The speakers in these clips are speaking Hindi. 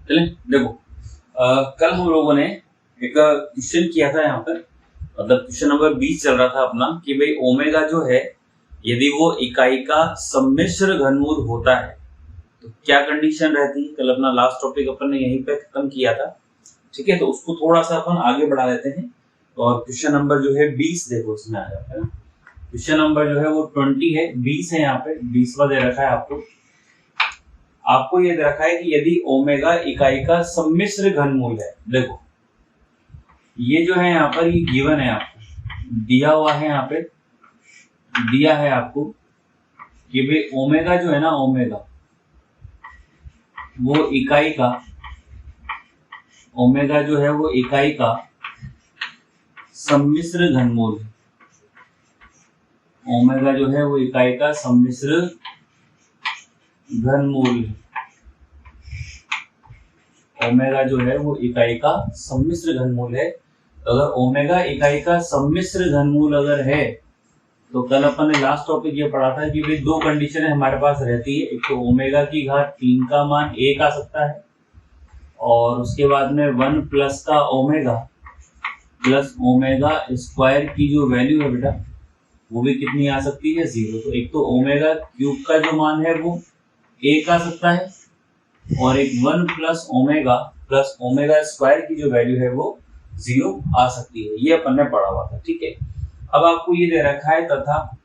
चलें देखो, कल हम लोगों ने एक क्वेश्चन किया था यहाँ पर, मतलब क्वेश्चन नंबर 20 चल रहा था अपना कि भाई ओमेगा जो है यदि वो इकाई का सम्मिश्र घनमूल होता है तो क्या कंडीशन रहती है। कल अपना लास्ट टॉपिक अपन ने यहीं पे खत्म किया था, ठीक है। तो उसको थोड़ा सा अपन आगे बढ़ा लेते हैं और क्वेश्चन नंबर जो है 20 देखो इसमें आ जाता है ना। क्वेश्चन नंबर जो है वो 20 है, 20 है, यहाँ पे 20वां दे रखा है आपको ये दे रखा है कि यदि ओमेगा इकाई का सम्मिश्र घनमूल है। देखो ये जो है यहाँ पर ये गिवन है, आपको दिया हुआ है, यहाँ पे दिया है आपको कि भाई ओमेगा जो है ना, ओमेगा वो इकाई का, ओमेगा जो है वो इकाई का सम्मिश्र घनमूल है। ओमेगा जो है वो इकाई का सम्मिश्र घनमूल है। ओमेगा जो है वो इकाई का सम्मिश्र घनमूल है। अगर ओमेगा इकाई का सम्मिश्र घनमूल अगर है तो कल अपन ने लास्ट टॉपिक ये पढ़ा था कि भाई दो कंडीशन हमारे पास रहती है। एक तो ओमेगा की घात 3 का मान 1 आ सकता है और उसके बाद में 1 प्लस का ओमेगा प्लस ओमेगा स्क्वायर की जो वैल्यू है बेटा वो भी कितनी आ सकती है, 0। तो एक तो ओमेगा क्यूब का जो मान है वो 1 आ सकता है और एक 1 प्लस ओमेगा स्क्वायर की जो वैल्यू है वो 0 आ सकती है। ये अपन ने पढ़ा हुआ था, ठीक है। अब आपको ये दे रखा है तथा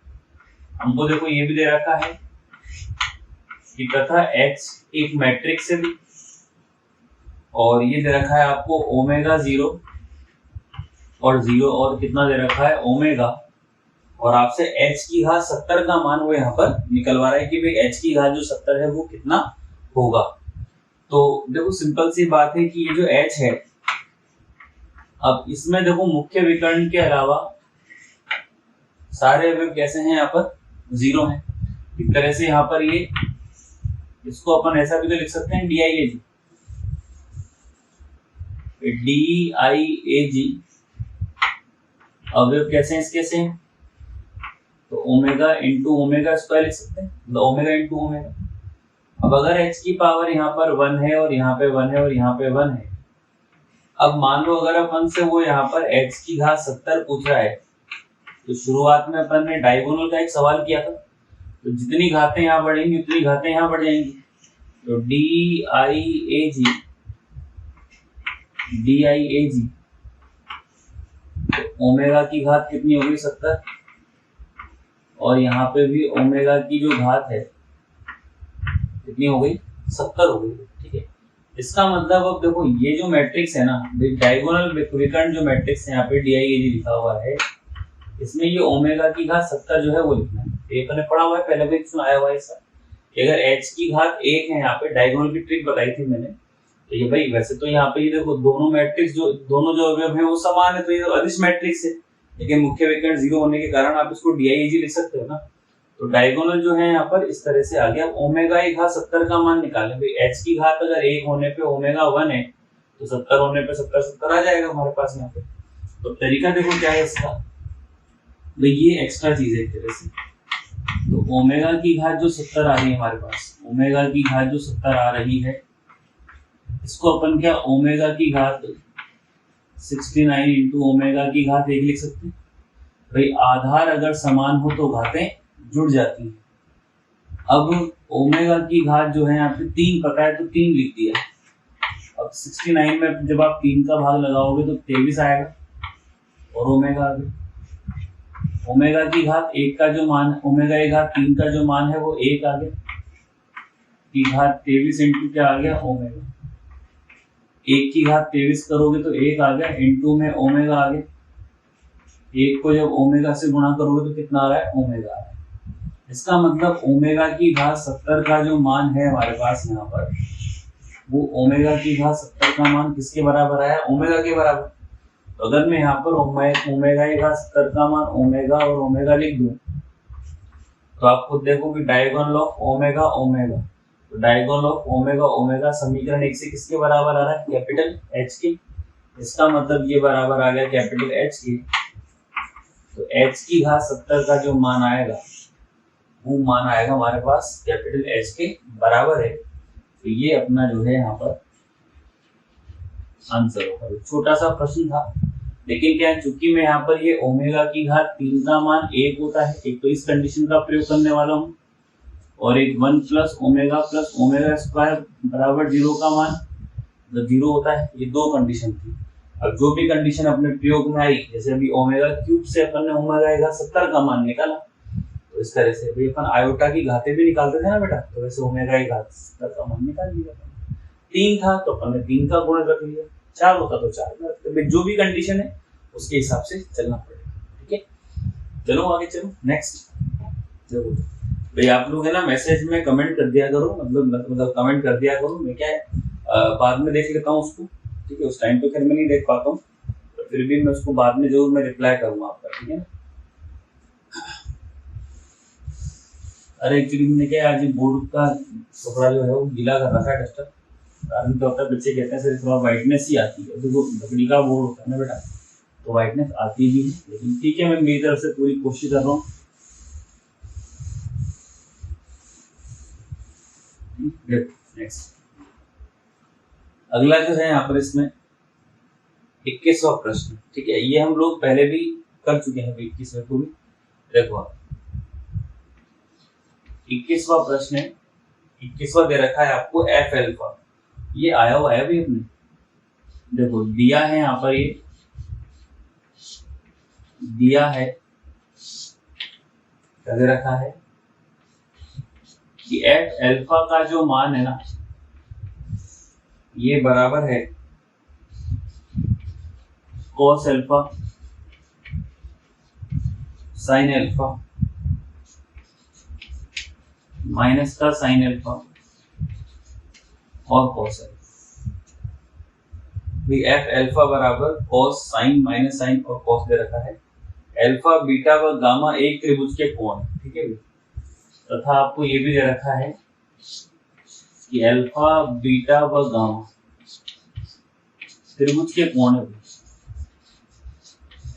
हमको देखो ये भी दे रखा है कि तथा x एक मैट्रिक्स है भी, और ये दे रखा है आपको ओमेगा 0 और 0 और कितना दे रखा है ओमेगा, और आपसे h की घात 70 का मान वो यहाँ पर निकलवा रहा है कि भाई h की घात जो 70 है वो कितना होगा। तो देखो सिंपल सी बात है कि ये जो h है, अब इसमें देखो मुख्य विकर्ण के अलावा सारे अवयव कैसे हैं, यहाँ पर 0 हैं। एक तरह से यहाँ पर ये इसको अपन ऐसा भी तो लिख सकते हैं DIAG अवयव कैसे हैं इसके से, तो ओमेगा इंटू ओमेगा स्क्वायर लिख सकते हैं, मतलब ओमेगा इंटू ओमेगा। अब अगर h की पावर यहाँ पर 1 है और यहाँ पे 1 है और यहाँ पे 1 है, अब मान लो अगर अपन से वो यहाँ पर h की घात 70 पूछ रहा है, तो शुरुआत में अपन ने डायगोनल का एक सवाल किया था, तो जितनी घातें यहाँ बढ़ेंगी उतनी घातें यहाँ बढ़ जाएंगी। तो DIAG तो ओमेगा की घात कितनी होगी 70, और यहाँ पे भी ओमेगा की जो घात है कितनी हो गई 70 हो गई, ठीक है। इसका मतलब अब देखो ये जो मैट्रिक्स है ना, डायगोनल विकर्ण जो मैट्रिक्स है यहाँ पे DIAG लिखा हुआ है, इसमें ये ओमेगा की घात 70 जो है वो लिखना है। ये मैंने पढ़ा हुआ है, पहले भी इसमें आया हुआ है ऐसा। अगर h की घात 1 है, यहाँ पे डायगोनल की ट्रिक बताई थी मैंने, तो ये भाई वैसे तो यहाँ पे ये देखो दोनों मैट्रिक्स दोनों जो अवयव है वो समान है, तो ये अदिश मैट्रिक्स है, लेकिन मुख्य विकर्ण 0 होने के कारण आप इसको DIAG लिख सकते हो ना। तो डायगोनल जो है यहाँ पर इस तरह से आ गया। ओमेगा की घात 70 का मान निकालें, भाई h की घात अगर 1 होने पे ओमेगा 1 है तो 70 होने पे 70 आ जाएगा हमारे पास यहाँ पे। तो तरीका देखो क्या है इसका, तो ये एक्स्ट्रा चीज है एक तरह से। तो ओमेगा की घात जो 70 आ रही है हमारे पास, ओमेगा की घात जो 70 आ रही है, इसको अपन क्या ओमेगा की घात 69 इंटू ओमेगा की घात 1 लिख सकते हैं। भाई आधार अगर समान हो तो घातें जुड़ जाती हैं। अब ओमेगा की घात जो है यहाँ पे 3 पता है तो 3 लिख दिया। अब 69 में जब आप 3 का भाग लगाओगे तो 23 आएगा और ओमेगा आ गया। ओमेगा की घात 1 का जो मान, ओमेगा की घात 3 का जो मान है वो 1 आ गया, की घात 23 इंटू क्या आ गया ओमेगा। 1 की घात 23 करोगे तो 1 आ गया, इंटू में ओमेगा आ गया। 1 को जब ओमेगा से गुणा करोगे तो कितना आ रहा है ओमेगा आ रहा है। इसका मतलब ओमेगा की घात 70 का जो मान है हमारे पास यहाँ पर, वो ओमेगा की घात 70 का मान किसके बराबर आया, ओमेगा के बराबर। तो अगर मैं यहाँ पर ओमेगा की घात 70 का मान ओमेगा और ओमेगा लिख दूं, तो आप खुद देखो कि डायगोनल ऑफ ओमेगा ओमेगा, तो डायगोनल ऑफ ओमेगा ओमेगा समीकरण 1 से किसके बराबर आ रहा है, कैपिटल H के। इसका मतलब ये बराबर आ गया कैपिटल H के। तो H की घात 70 का जो मान आएगा वो मान आएगा हमारे पास कैपिटल H के बराबर है। तो ये अपना जो है यहाँ पर आंसर होगा। छोटा सा प्रश्न था, लेकिन क्या है, चूंकि मैं यहाँ पर ये ओमेगा की घात 3 का मान 1 होता है, एक तो इस कंडीशन का प्रयोग करने वाला हूँ, और एक 1 प्लस ओमेगा स्क्वायर बराबर 0 का मान जब 0 होता है। ये दो कंडीशन थी। अब जो भी कंडीशन अपने प्रयोग में आई, जैसे अभी ओमेगा क्यूब से अपन ने ओमेगा का 70 का मान निकाला, तो इस तरह से भी अपन आयोटा की घातें भी निकालते थे ना बेटा, तो वैसे ओमेगा की घात 70 का मान निकाल लिया। 3 था तो अपन ने 3 का गुणन रख लिया, 4 होता तो 4 का, तो जो भी कंडीशन है उसके हिसाब से चलना पड़ेगा। ठीक है, चलो आगे चलो नेक्स्ट। देखो भाई, आप लोग है ना मैसेज में कमेंट कर दिया करो, मतलब कमेंट कर दिया करो, मैं क्या है बाद में देख लेता हूँ उसको। ठीक है, उस टाइम तो खैर मैं नहीं देख पाता हूँ, तो फिर भी मैं उसको बाद में जरूर मैं रिप्लाई करूंगा आपका। ठीक है ना। अरे एक्चुअली मैंने क्या आज बोर्ड का कपड़ा जो है वो गीला कर रखा है डस्टर, कारण क्या होता है बच्चे कहते हैं सर थोड़ा वाइटनेस ही आती है, देखो लकड़ी का बोर्ड होता है ना बेटा, तो वाइटनेस आती भी है, लेकिन ठीक है मैं मेरी तरफ से पूरी कोशिश कर रहा हूँ। नेक्स्ट अगला जो है यहाँ पर इसमें 21वां प्रश्न। ठीक है, ये हम लोग पहले भी कर चुके हैं 21वें को भी। देखो आप 21वां प्रश्न है, 21वां दे रखा है आपको एफ एल्फा, ये आया हुआ है भी अपने, देखो दिया है यहाँ पर, ये दिया है क्या दे रखा है कि एफ एल्फा का जो मान है ना, ये बराबर है cos alpha sine alpha minus का साइन एल्फा और कॉस एल्फा। एफ एल्फा बराबर कॉस साइन माइनस साइन और कॉस दे रखा है। एल्फा बीटा व गामा एक त्रिभुज के कोण। ठीक है, तथा आपको ये भी दे रखा है कि एल्फा बीटा व गामा त्रिभुज के कोण है।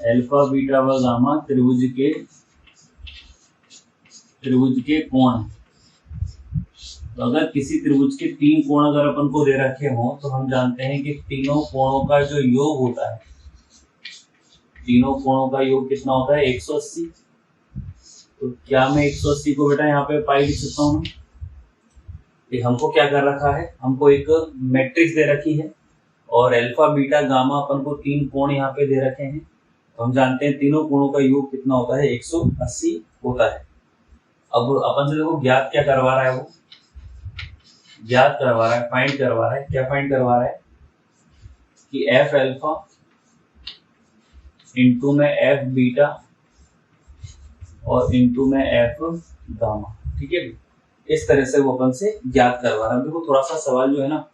एल्फा बीटा व गामा त्रिभुज के कोण। तो अगर किसी त्रिभुज के 3 कोण अगर अपन को दे रखे हो, तो हम जानते हैं कि तीनों कोणों का जो योग होता है, तीनों कोणों का योग कितना होता है 180। तो क्या मैं 180 को बेटा यहाँ पे पाई लिख सकता हूँ? हमको क्या कर रखा है, हमको एक मैट्रिक्स दे रखी है और अल्फा बीटा गामा अपन को 3 कोण यहाँ पे दे रखे हैं, तो हम जानते हैं तीनों कोणों का योग कितना होता है 180 होता है। अब अपन से देखो ज्ञात क्या करवा रहा है, वो ज्ञात करवा रहा है, फाइंड करवा रहा है। क्या फाइंड करवा रहा है कि एफ एल्फा इंटू में एफ बीटा और इंटू में एफ गामा। ठीक है, इस तरह से वो अपन से ज्ञात करवा रहा है। देखो थोड़ा सा सवाल जो है ना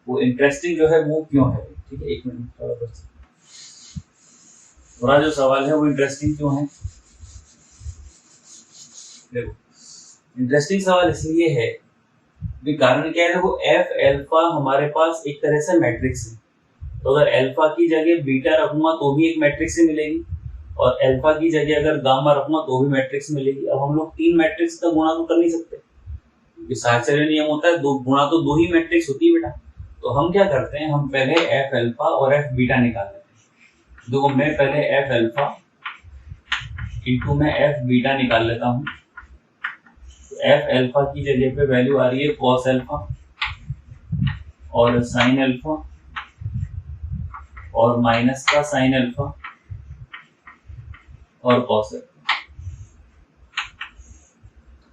वो इंटरेस्टिंग जो है वो क्यों है। ठीक है, एक मिनट, थोड़ा जो सवाल है वो इंटरेस्टिंग क्यों है। देखो इंटरेस्टिंग सवाल इसलिए है, कारण क्या है, देखो एफ एल्फा हमारे पास एक तरह से मैट्रिक्स है, तो अगर एल्फा की जगह बीटा रखूंगा तो भी एक मैट्रिक्स ही मिलेगी, और एल्फा की जगह अगर गामा रखूंगा तो भी मैट्रिक्स मिलेगी। अब हम लोग 3 मैट्रिक्स का गुणा तो कर नहीं सकते, क्योंकि साहचर्य नियम होता है दो गुणा तो 2 ही मैट्रिक्स होती है बेटा। तो हम क्या करते हैं, हम पहले एफ एल्फा और एफ बीटा निकाल लेते हैं। देखो मैं पहले एफ एल्फा इंटू में एफ बीटा निकाल लेता हूँ। एफ एल्फा की जगह पे वैल्यू आ रही है कॉस एल्फा और साइन एल्फा और माइनस का साइन एल्फा और कॉस एल्फा।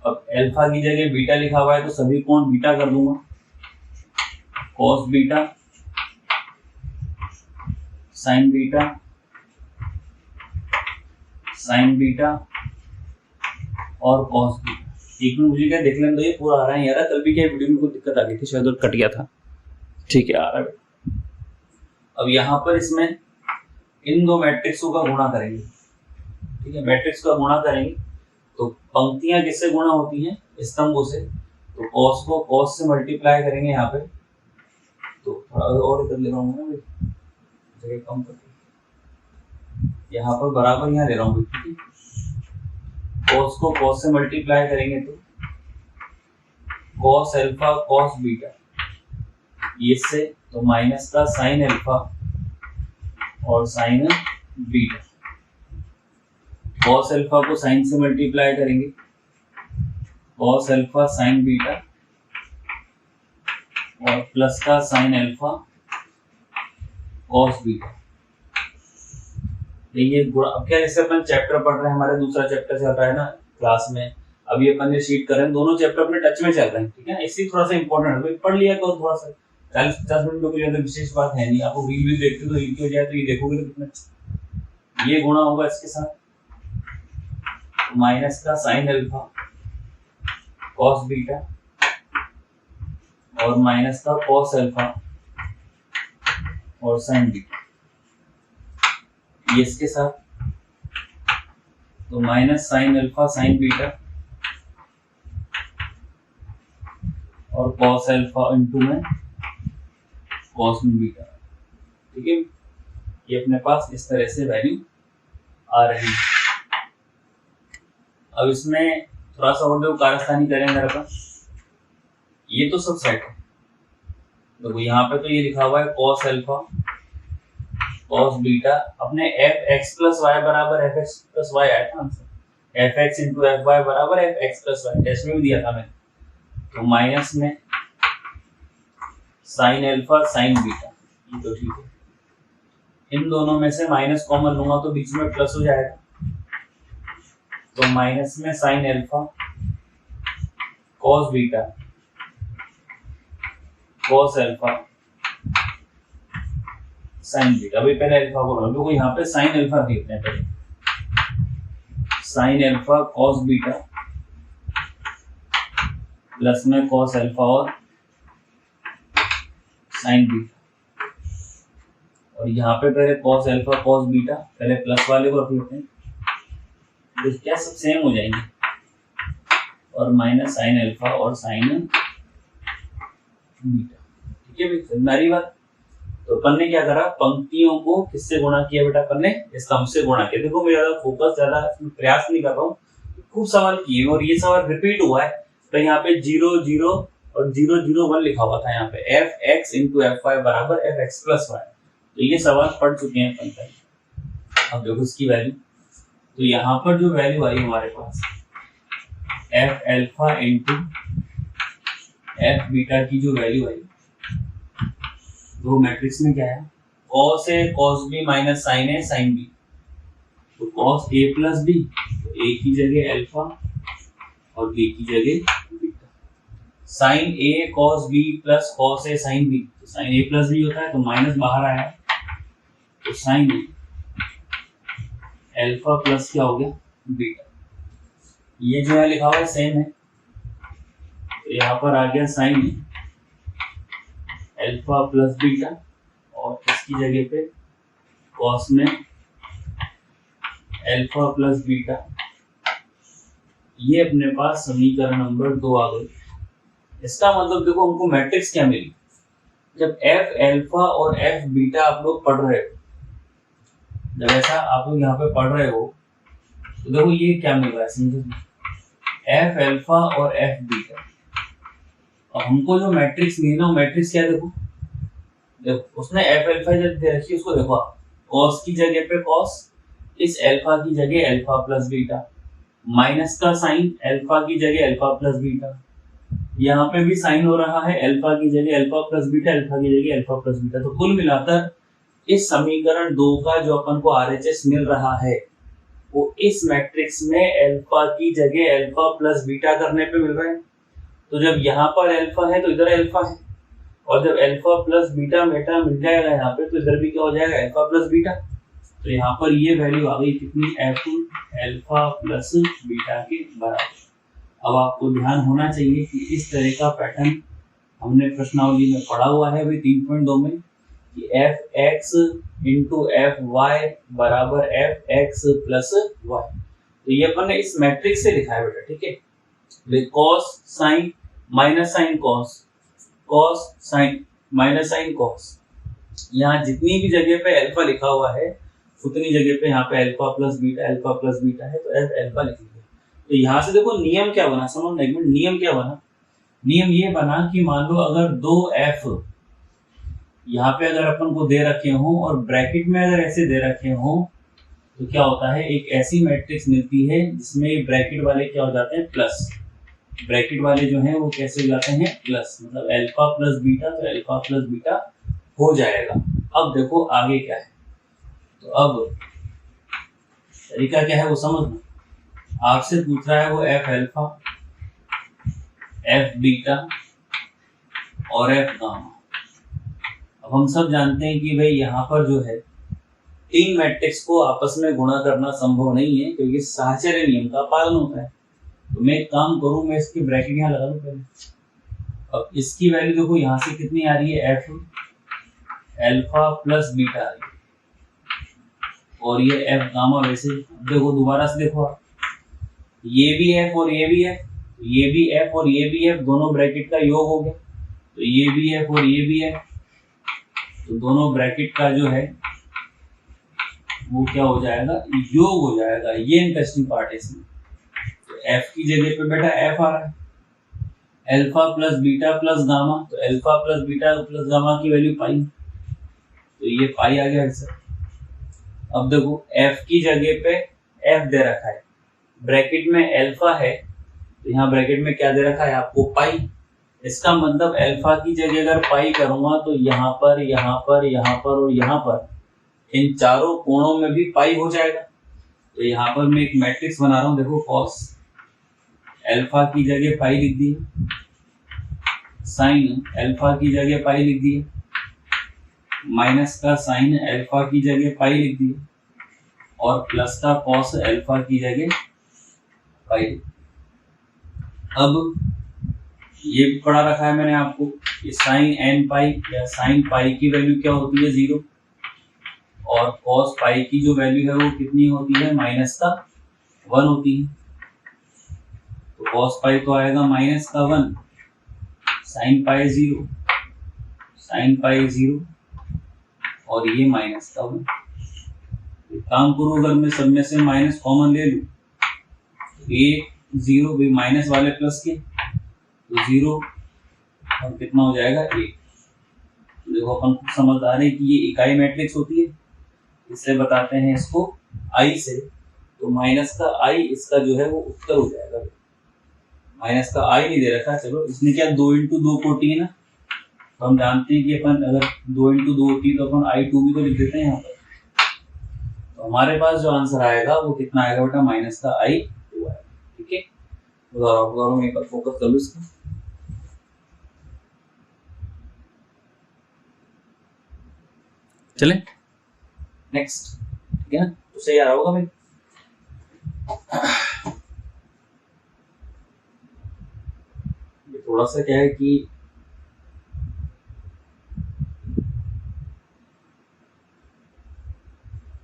अब एल्फा की जगह बीटा लिखा हुआ है तो सभी कोण बीटा कर दूंगा, कॉस बीटा साइन बीटा और कॉस बीटा। एक मिनट मुझे क्या देख लेने दो, ये पूरा आ रहा है यार, कल भी क्या वीडियो में कोई दिक्कत आ गई थी शायद और कट गया था। ठीक है, आ रहा है। अब यहाँ पर इसमें इन 2 मैट्रिक्सों का गुणा करेंगे। ठीक है, मैट्रिक्स का गुणा करेंगे तो पंक्तियां किससे गुणा होती हैं, स्तंभों से। तो कॉस को कॉस से मल्टीप्लाई करेंगे यहाँ पे, तो थोड़ा और कर ले रहा हूँ ना, जगह कम करके यहाँ पर बराबर यहाँ ले रहा हूँ। ठीक है, कॉस को कॉस से मल्टीप्लाई करेंगे तो कॉस एल्फा कॉस बीटा, ये से तो माइनस का साइन अल्फा और साइन बीटा, कॉस अल्फा को साइन से मल्टीप्लाई करेंगे, कॉस अल्फा साइन बीटा और प्लस का साइन अल्फा कॉस बीटा। ये अब क्या, जैसे अपन चैप्टर पढ़ रहे हैं, हमारा दूसरा चैप्टर चल रहा है ना क्लास में, अब ये अपन ने शीट कर रहे हैं, दोनों चैप्टर अपने टच में चल रहे हैं, ठीक है ना, इसलिए थोड़ा सा इंपॉर्टेंट है, पढ़ लिया तो थोड़ा सा 40-50 मिनट में कोई ज्यादा विशेष बात है नहीं। आपको रील भी देखते तो रील की हो जाए तो ये देखोगे तो कितना अच्छा, ये गुणा होगा इसके साथ, माइनस का साइन अल्फा कॉस बीटा और माइनस का कॉस अल्फा और साइन बीटा, ये इसके साथ, तो minus sine alpha sign beta और कॉस अल्फा इंटू में कॉस बीटा, ठीक है। ये अपने पास इस तरह से वैल्यू आ रही है। अब इसमें थोड़ा सा और देखो कारस्तानी करेंगे मेरे पास, ये तो सब सेट है, देखो यहाँ पे तो ये लिखा हुआ है कॉस अल्फा कॉस बीटा, अपने एफ एक्स प्लस वाई बराबर एफ एक्स प्लस वाई आया था answer, F X into F Y बराबर F X plus Y, test में भी दिया था मैंने। तो माइनस में साइन अल्फा साइन बीटा, ये तो ठीक है, इन दोनों में से माइनस कॉमन लूंगा तो बीच में प्लस हो जाएगा, तो माइनस में sine alpha cos beta cos alpha sign beta. अभी पहले अल्फा को देखो, यहाँ पे साइन अल्फा देखते हैं पहले, sine alpha cos beta plus में कॉस अल्फा और साइन बीटा, और यहाँ पे पहले कॉस अल्फा कॉस बीटा, पहले प्लस वाले को रख लेते हैं, तो क्या सब सेम हो जाएंगे, और माइनस साइन अल्फा और साइन बीटा, ठीक है भाई, तुम्हारी बात। तो अपन ने क्या करा, पंक्तियों को किससे गुणा किया बेटा, अपन ने स्तंभ से गुणा किया। देखो मैं ज्यादा फोकस, ज्यादा प्रयास नहीं कर रहा हूँ, खूब सवाल किए और ये सवाल रिपीट हुआ है, तो यहाँ पे 0 0 और 0 0 1 लिखा हुआ था, यहाँ पे F X into F Y बराबर एफ एक्स प्लस वाई, तो ये सवाल पढ़ चुके हैं अपन पहले। अब देखो इसकी वैल्यू, तो यहाँ पर जो वैल्यू आई हमारे पास F alpha into F beta की जो वैल्यू आई, तो मैट्रिक्स में क्या है, cos A cos B minus sine A sine B, तो कॉस ए प्लस बी, तो ए की जगह अल्फा और बी की जगह beta, sine A cos B plus cos A sine B, तो साइन ए प्लस बी होता है, तो माइनस बाहर आया, तो साइन ए अल्फा प्लस क्या हो गया बीटा, ये जो है लिखा हुआ है सेम है, तो यहाँ पर आ गया साइन ए अल्फा प्लस बीटा और इसकी जगह पे कॉस में अल्फा प्लस बीटा, ये अपने पास समीकरण नंबर 2 आ गई। इसका मतलब देखो हमको मैट्रिक्स क्या मिली, जब एफ अल्फा और एफ बीटा आप लोग पढ़ रहे हो, जब ऐसा आप लोग यहाँ पे पढ़ रहे हो, तो देखो ये क्या मिल रहा है, समझो एफ अल्फा और एफ बीटा। अब हमको जो मैट्रिक्स मिली ना, मैट्रिक्स क्या है, देखो उसने एफ अल्फा जब दे रखी, उसको देखो कॉस की जगह पे कॉस, इस अल्फा की जगह अल्फा प्लस बीटा, माइनस का साइन अल्फा की जगह अल्फा प्लस बीटा, यहाँ पे भी साइन हो रहा है, अल्फा की जगह अल्फा प्लस बीटा, अल्फा की जगह अल्फा प्लस बीटा, तो कुल मिलाकर इस समीकरण 2 का जो अपन को आरएचएस मिल रहा है, वो इस मैट्रिक्स में अल्फा की जगह अल्फा प्लस बीटा करने पे मिल रहा है। तो जब यहाँ पर अल्फा है तो इधर अल्फा है, और जब अल्फा प्लस बीटा मेटा मिल जाएगा यहाँ पे, तो इधर भी क्या हो जाएगा अल्फा प्लस बीटा, तो यहाँ पर ये वैल्यू आ गई कितनी, एफ अल्फा प्लस बीटा के बराबर। अब आपको ध्यान होना चाहिए कि इस तरह का पैटर्न हमने प्रश्नावली में पढ़ा हुआ है भाई 3.2 में, कि F X into F Y बराबर एफ एक्स प्लस वाई, तो ये अपन ने इस मैट्रिक्स से लिखा है बेटा, ठीक है। Cos sine minus sine cos, cos sine minus sine cos, यहाँ जितनी भी जगह पे अल्फा लिखा हुआ है उतनी जगह पे यहाँ पे अल्फा प्लस बीटा है, तो एफ अल्फा लिख लिया। तो यहाँ से देखो नियम क्या बना, समझ एक मिनट, नियम क्या बना, नियम ये बना कि मान लो अगर दो एफ यहाँ पे अगर अपन को दे रखे हों और ब्रैकेट में अगर ऐसे दे रखे हों तो क्या होता है, एक ऐसी मैट्रिक्स मिलती है जिसमें ब्रैकेट वाले क्या हो जाते हैं प्लस, ब्रैकेट वाले जो हैं वो कैसे हो जाते हैं प्लस, मतलब अल्फा प्लस बीटा, तो अल्फा प्लस बीटा हो जाएगा। अब देखो आगे क्या है, तो अब तरीका क्या है वो समझना। आपसे पूछ रहा है वो एफ अल्फा, एफ बीटा और एफ गामा। अब हम सब जानते हैं कि भाई यहाँ पर जो है तीन मैट्रिक्स को आपस में गुणा करना संभव नहीं है क्योंकि साहचर्य नियम का पालन होता है। तो मैं एक काम करूं, मैं इसकी ब्रैकेट यहाँ लगा दूं पहले। अब इसकी वैल्यू देखो यहाँ से कितनी आ रही है, एफ अल्फा प्लस बीटा आ रही है, और ये एफ गामा। वैसे देखो दोबारा से देखो आप, ये भी एफ और ये भी एफ, ये भी एफ और ये भी एफ, दोनों ब्रैकेट का योग हो गया। तो ये भी एफ और ये भी एफ, तो दोनों ब्रैकेट का जो है वो क्या हो जाएगा, योग हो जाएगा। ये इंटरेस्टिंग पार्ट है इसमें। तो एफ की जगह पे बेटा एफ आ रहा है, alpha plus beta plus gamma, तो alpha plus beta plus gamma की वैल्यू पाई, तो ये पाई आ गया सर। अब देखो एफ की जगह पे एफ दे रखा है, ब्रैकेट में अल्फा है, तो यहाँ ब्रैकेट में क्या दे रखा है आपको, पाई। इसका मतलब अल्फा की जगह अगर पाई करूंगा तो यहाँ पर, यहाँ पर, यहाँ पर और यहाँ पर, इन चारों कोणों में भी पाई हो जाएगा। तो यहाँ पर मैं एक मैट्रिक्स बना रहा हूँ, देखो कॉस अल्फा की जगह पाई लिख दी, साइन अल्फा की जगह पाई लिख दी, माइनस का साइन अल्फा की जगह पाई लिख दी, और प्लस का कॉस अल्फा की जगह पाई। अब ये पढ़ा रखा है मैंने आपको, ये साइन एन पाई या साइन पाई की वैल्यू क्या होती है 0, और कॉस पाई की जो वैल्यू है वो कितनी होती है, माइनस का 1 होती है। तो कॉस पाई तो आएगा माइनस का 1, साइन पाई 0, साइन पाई 0, और ये माइनस का 1। काम करो, अगर मैं सब में से माइनस कॉमन ले लूं तो ये 0 भी माइनस वाले प्लस के, तो 0 और कितना हो जाएगा 1। देखो अपन खुद समझदार है कि ये इकाई मैट्रिक्स होती है, इसलिए बताते हैं इसको आई से, तो माइनस का आई इसका जो है वो उत्तर हो जाएगा। माइनस का आई नहीं दे रखा, चलो इसने क्या 2 इंटू 2 कोटि है ना, तो हम जानते हैं कि अपन अगर 2 इंटू 2 होती तो अपन I2 भी तो लिख देते हैं यहाँ पर। तो हमारे पास जो आंसर आएगा वो कितना आएगा बेटा, माइनस का I2 आएगा। ठीक है, तो एक बार फोकस कर लो इसको। चले नेक्स्ट, ठीक है ना, तो सही आ रहा होगा भाई। थोड़ा सा क्या है कि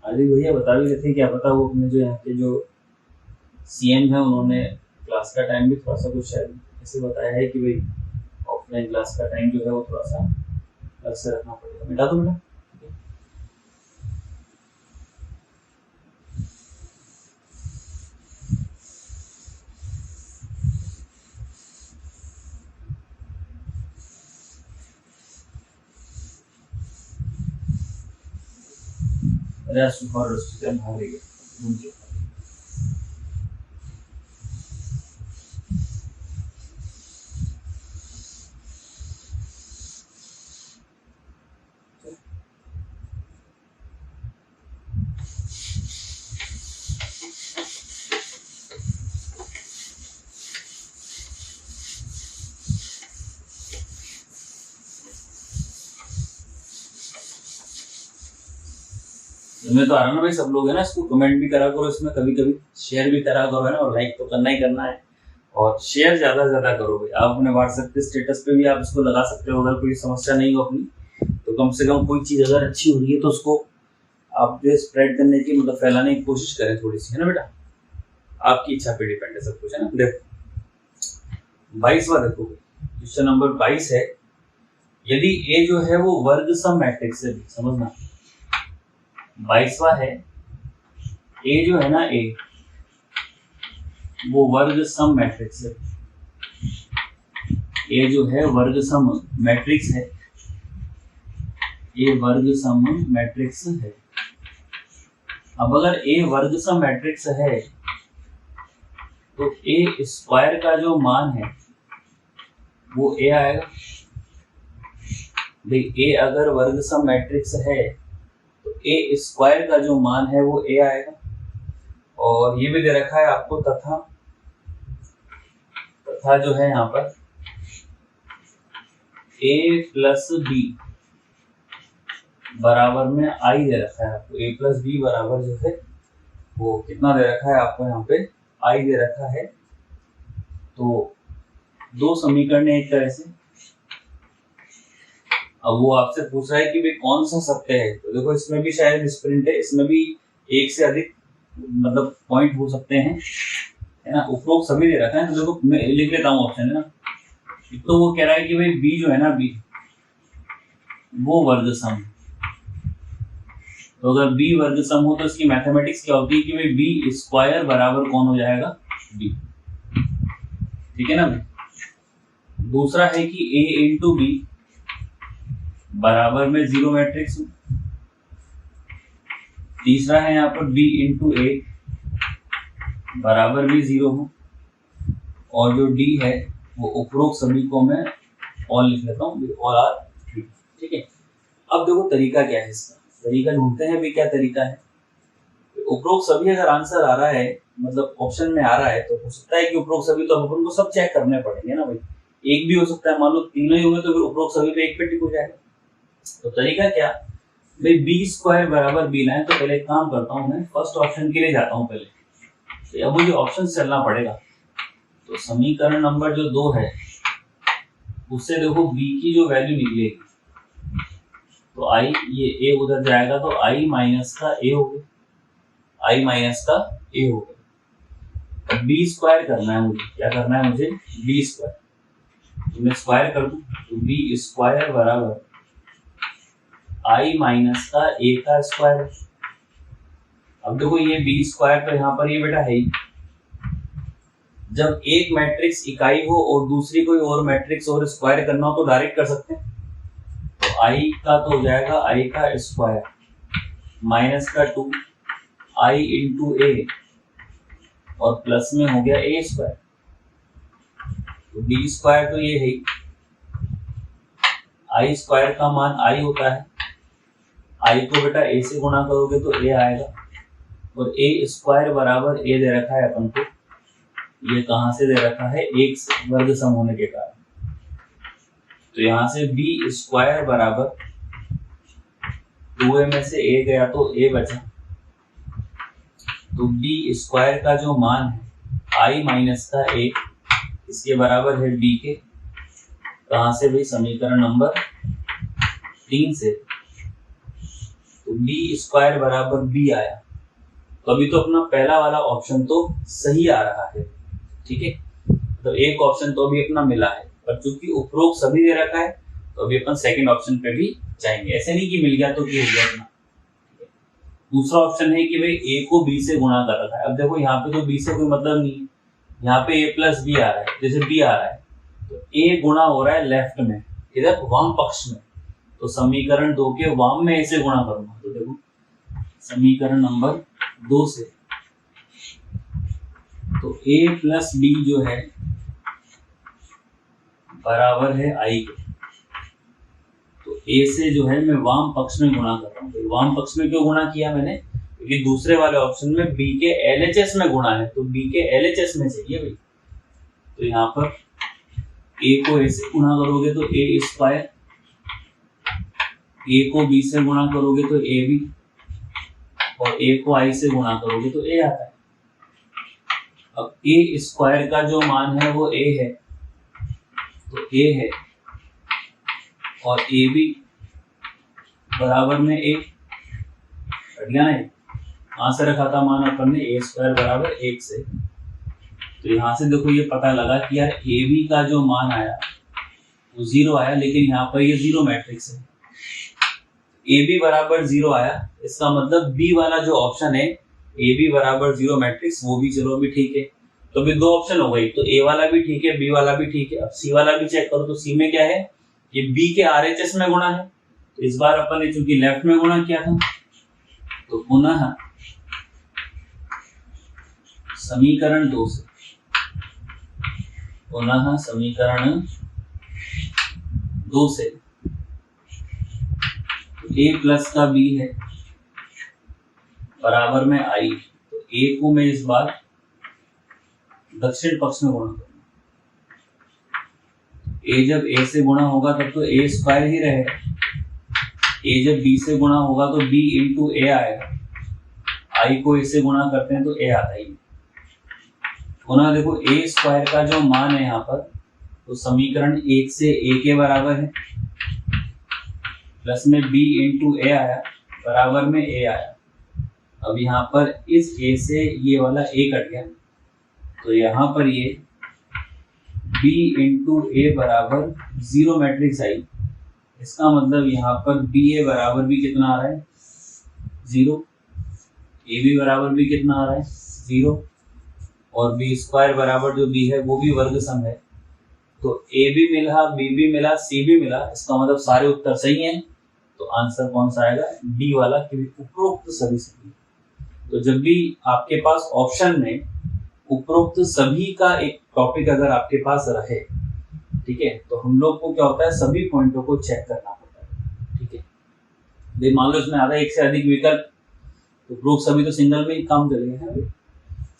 अली भैया बता भी रहे थे, क्या पता वो अपने जो यहाँ के जो सीएम है उन्होंने क्लास का टाइम भी थोड़ा सा कुछ शायद ऐसे बताया है कि भाई ऑफलाइन क्लास का टाइम जो है वो थोड़ा सा अलग से रखना पड़ेगा। मिटा दो बेटा। अरे सुपर रेस्टोरेंट भाग रही है। तुम्हें तो आ रहा ना भाई, सब लोग है ना, इसको कमेंट भी करा करो, इसमें कभी कभी शेयर भी करा करो है ना, और लाइक तो करना ही करना है, और शेयर ज्यादा से ज्यादा करो भाई। आप अपने व्हाट्सएप के स्टेटस पे भी आप इसको लगा सकते हो, अगर कोई समस्या नहीं हो अपनी, तो कम से कम कोई चीज अगर अच्छी हो रही है तो उसको आप जो स्प्रेड करने की, मतलब फैलाने की कोशिश करें थोड़ी सी, है ना बेटा, आपकी इच्छा पे डिपेंड है सब कुछ, है ना। देखो 22वां देखो, क्वेश्चन नंबर 22 है, यदि ए जो है वो वर्ग सम मैट्रिक्स है, समझना 22वां है, ए जो है ना, ए वो वर्ग सम मैट्रिक्स है, ए जो है वर्ग सम मैट्रिक्स है, ए वर्ग सम मैट्रिक्स है। अब अगर ए वर्ग सम मैट्रिक्स है तो ए स्क्वायर का जो मान है वो ए आएगा। भाई ए अगर वर्ग सम मैट्रिक्स है तो ए स्क्वायर का जो मान है वो ए आएगा। और ये भी दे रखा है आपको तथा जो है यहाँ पर a प्लस बी बराबर में आई दे रखा है आपको। a प्लस बी बराबर जो है वो कितना दे रखा है आपको, यहाँ पे आई दे रखा है। तो दो समीकरण है एक तरह से। अब वो आपसे पूछ रहा है कि भाई कौन सा सत्य है, तो देखो इसमें भी शायद मिसप्रिंट है, इसमें भी एक से अधिक मतलब पॉइंट हो सकते हैं, है ना। उपरोक्त सभी दे रखा है, तो देखो मैं लिख लेता हूँ ऑप्शन, है ना। तो वो कह रहा है कि भाई बी जो है ना, बी वो वर्ग सम। तो अगर बी वर्ग सम हो तो इसकी मैथमेटिक्स क्या होती है कि भाई बी स्क्वायर बराबर कौन हो जाएगा, बी। ठीक है ना भाई। दूसरा है कि ए इंटू बी बराबर में जीरो मैट्रिक्स हो। तीसरा है यहाँ पर बी इंटू ए बराबर भी जीरो हो। और जो डी है वो उपरोक्त सभी को मैं ऑल लिख लेता हूँ, ऑल आर ट्रू। ठीक है। अब देखो तरीका क्या है इसका, तरीका ढूंढते हैं भी क्या तरीका है। उपरोक्त सभी अगर आंसर आ रहा है, मतलब ऑप्शन में आ रहा है, तो हो सकता है कि उपरोक्त सभी, तो अपन को सब चेक करने पड़ेंगे ना भाई। एक भी हो सकता है, मान लो तीनों ही होंगे तो फिर उपरोक्त सभी पे एक पे टिक हो जाएगा। तो तरीका क्या भाई, बी स्क्वायर बराबर बी लाए। तो पहले एक काम करता हूँ, मैं फर्स्ट ऑप्शन के लिए जाता हूँ पहले। तो अब मुझे ऑप्शन चलना पड़ेगा। तो समीकरण नंबर जो 2 है उससे देखो बी की जो वैल्यू निकलेगी, तो आई, ये ए उधर जाएगा तो आई माइनस का ए हो गया, आई माइनस का ए हो गया। अब बी स्क्वायर करना है मुझे, क्या करना है मुझे, बी स्क्वायर। तो मैं स्क्वायर कर दूं तो बी स्क्वायर बराबर आई माइनस का ए का स्क्वायर। अब देखो ये बी स्क्वायर तो यहाँ पर ये बेटा है ही। जब एक मैट्रिक्स इकाई हो और दूसरी कोई और मैट्रिक्स और स्क्वायर करना हो तो डायरेक्ट कर सकते हैं। तो आई का तो हो जाएगा आई का स्क्वायर माइनस का 2 आई इंटू ए और प्लस में हो गया ए स्क्वायर। तो बी स्क्वायर तो ये है, आई स्क्वायर का मान आई होता है। आई को बेटा ए से गुणा करोगे तो ए आएगा, और ए स्क्वायर बराबर ए दे रखा है अपन को। ये कहां से दे रखा है, एक से वर्ग सम होने के कारण। तो यहां से बी स्क्वायर बराबर 2a में से a गया तो a बचा। तो बी स्क्वायर का जो मान है i माइनस का a, इसके बराबर है b के। कहां से भाई, समीकरण नंबर 3 से। तो बी स्क्वायर बराबर b आया। तो अभी तो अपना पहला वाला ऑप्शन तो सही आ रहा है। ठीक है, तो एक ऑप्शन तो अभी अपना मिला है, पर चूंकि उपरोक्त सभी दे रखा है तो अभी अपन सेकंड ऑप्शन पे भी जाएंगे। ऐसे नहीं कि मिल गया तो क्या हो गया अपना। दूसरा ऑप्शन है कि भाई ए को बी से गुणा कर रखा है। अब देखो यहाँ पे तो बी से कोई मतलब नहीं है, यहाँ पे ए प्लस बी आ रहा है। जैसे बी आ रहा है तो ए गुणा हो रहा है लेफ्ट में, इधर वाम पक्ष में। तो समीकरण 2 के वाम में ए से गुणा करूंगा। तो देखो समीकरण नंबर 2 से, तो a प्लस बी जो है बराबर है आई के। तो a से जो है मैं वाम पक्ष में गुणा कर रहा हूँ। तो वाम पक्ष में क्यों गुणा किया मैंने, क्योंकि दूसरे वाले ऑप्शन में b के LHS में गुणा है, तो b के LHS में चाहिए भाई। तो यहाँ पर a को a से गुणा करोगे तो a स्क्वायर, a को b से गुणा करोगे तो ab, और a को i से गुणा करोगे तो a आता है। अब a स्क्वायर का जो मान है वो a है, तो a है, और a भी बराबर में a, हट गया ना। कहां से रखा था मान अपन ने, a स्क्वायर बराबर 1 से। तो यहाँ से देखो ये पता लगा कि यार a b का जो मान आया वो 0 आया, लेकिन यहाँ पर ये 0 मैट्रिक्स है। a b बराबर 0 आया, इसका मतलब b वाला जो ऑप्शन है ए बी बराबर 0 मैट्रिक्स, वो भी चलो भी ठीक है। तो भी 2 ऑप्शन हो गई, तो ए वाला भी ठीक है, बी वाला भी ठीक है। अब सी वाला भी चेक करो, तो सी में क्या है, ये बी के आरएचएस में गुणा है, इस बार अपन ने चूंकि लेफ्ट में गुणा किया था तो पुनः समीकरण 2 से, पुनः समीकरण 2 से a प्लस का b है बराबर में i, तो a को मैं इस बार दक्षिण पक्ष में गुणा करूंगा। a जब a से गुणा होगा तब तो a स्क्वायर ही रहेगा, a जब b से गुणा होगा तो b इंटू a आएगा, i को a से गुणा करते हैं तो a आता ही। पुनः देखो a स्क्वायर का जो मान है यहाँ पर, तो समीकरण 1 से a के बराबर है, प्लस में b इंटू a आया बराबर में a आया। अब यहाँ पर इस a से ये वाला a कट गया, तो यहाँ पर ये b इंटू a बराबर 0 मैट्रिक्स आई। इसका मतलब यहाँ पर बी ए बराबर भी कितना आ रहा है 0, ए बी बराबर भी कितना आ रहा है 0, और बी स्क्वायर बराबर जो बी है वो भी वर्ग सम है। तो ए भी मिला, बी भी मिला, सी भी मिला, इसका मतलब सारे उत्तर सही हैं। तो आंसर कौन सा आएगा, डी वाला, क्योंकि उपरोक्त सभी सही। तो जब भी आपके पास ऑप्शन में उपरोक्त सभी का एक टॉपिक अगर आपके पास रहे, ठीक है, तो हम लोग को क्या होता है, सभी पॉइंटों को चेक करना पड़ता है। ठीक है, मान लो इसमें आता है एक से अधिक विकल्प, तो उपरोक्त सभी तो सिंगल में ही काम चलेगा ना,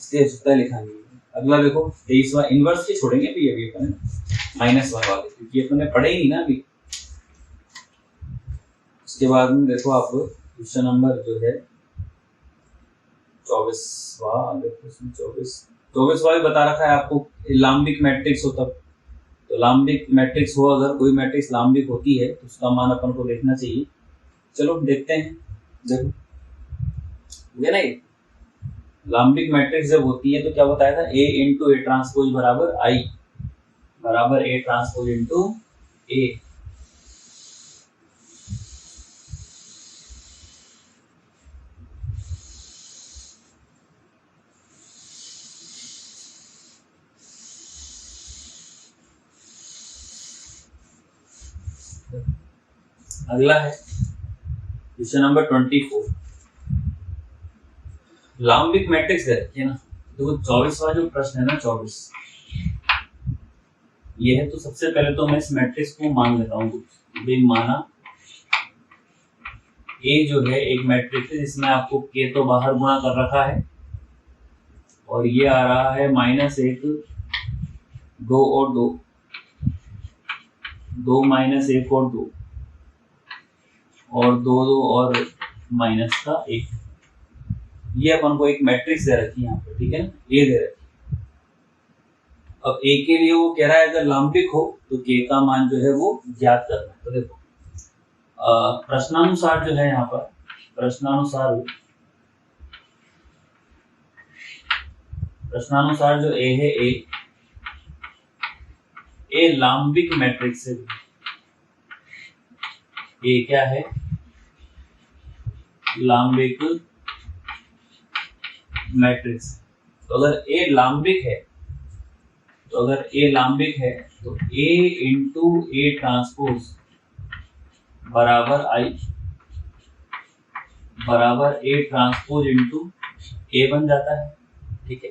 इसलिए सुता लिखा नहीं है। अगला देखो 23वां, इनवर्स के छोड़ेंगे अभी अपन -1 वाले, क्योंकि अपन ने पढ़े ही नहीं ना अभी। उसके बाद में देखो आप क्वेश्चन नंबर जो है 24वां, देखो इसमें 24वां भी बता रखा है आपको, लाम्बिक मैट्रिक्स हो तब, तो लाम्बिक मैट्रिक्स हो, अगर कोई मैट्रिक्स लाम्बिक होती है तो उसका मान अपन को देखना चाहिए। चलो देखते हैं, देखो ये नहीं, लाम्बिक मैट्रिक्स जब होती है तो क्या बताया था, A इंटू ए ट्रांसपोज बराबर आई बराबर A ट्रांसपोज इंटू ए। अगला है क्वेश्चन नंबर 24, लाम्बिक मैट्रिक्स है ना। देखो 24वां जो प्रश्न है ना 24, ये है। तो सबसे पहले तो मैं इस मैट्रिक्स को मान लेता हूँ, माना A जो है एक मैट्रिक्स है जिसमें आपको K तो बाहर गुणा कर रखा है, और ये आ रहा है -1 2 और 2 2 -1 और 2 और 2 2 और -1। ये अपन को एक मैट्रिक्स दे रखी है यहाँ पे, ठीक है ना, ये दे रखी। अब A के लिए वो कह रहा है अगर लाम्बिक हो तो K का मान जो है वो ज्ञात करना है। तो देखो प्रश्नानुसार जो है यहाँ पर, प्रश्नानुसार जो A है, A लाम्बिक मैट्रिक्स है। A क्या है, लाम्बिक मैट्रिक्स। तो अगर A लाम्बिक है, तो A इंटू ए ट्रांसपोज बराबर I बराबर A ट्रांसपोज इंटू ए बन जाता है। ठीक है,